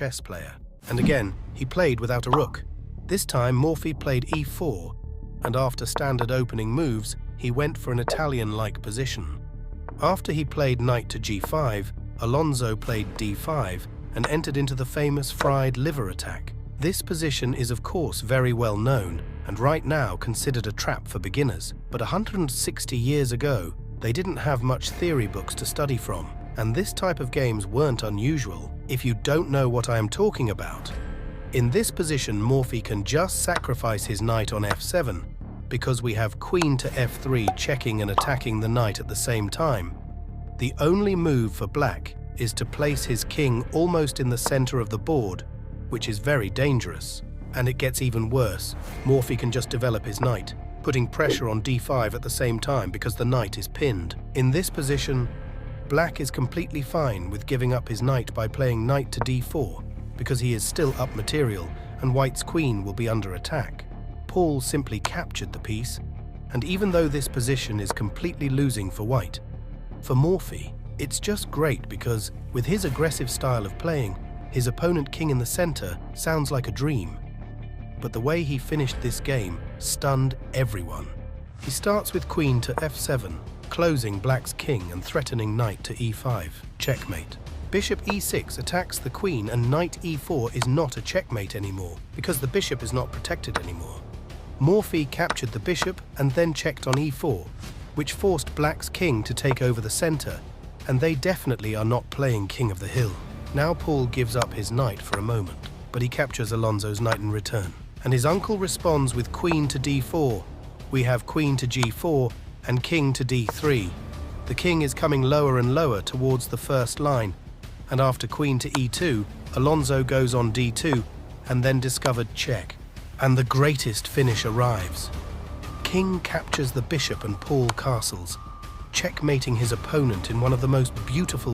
chess player. And again, he played without a rook. This time, Morphy played e4, and after standard opening moves, he went for an Italian-like position. After he played knight to g5, Alonso played d5 and entered into the famous fried liver attack. This position is of course very well known and right now considered a trap for beginners, but 160 years ago, they didn't have much theory books to study from, and this type of games weren't unusual if you don't know what I am talking about. In this position, Morphy can just sacrifice his knight on f7 because we have queen to f3 checking and attacking the knight at the same time. The only move for black is to place his king almost in the center of the board, which is very dangerous. And it gets even worse. Morphy can just develop his knight, putting pressure on d5 at the same time because the knight is pinned. In this position, black is completely fine with giving up his knight by playing knight to d4 because he is still up material and white's queen will be under attack. Paul simply captured the piece, and even though this position is completely losing for white, for Morphy, it's just great because with his aggressive style of playing, his opponent king in the center sounds like a dream. But the way he finished this game stunned everyone. He starts with queen to f7, closing black's king and threatening knight to e5, checkmate. Bishop e6 attacks the queen and knight e4 is not a checkmate anymore because the bishop is not protected anymore. Morphy captured the bishop and then checked on e4, which forced black's king to take over the center, and they definitely are not playing king of the hill. Now Paul gives up his knight for a moment, but he captures Alonso's knight in return. And his uncle responds with queen to d4. We have queen to g4 and king to d3. The king is coming lower and lower towards the first line, and after queen to e2, Alonso goes on d2 and then discovered check. And the greatest finish arrives. King captures the bishop and Paul castles, checkmating his opponent in one of the most beautiful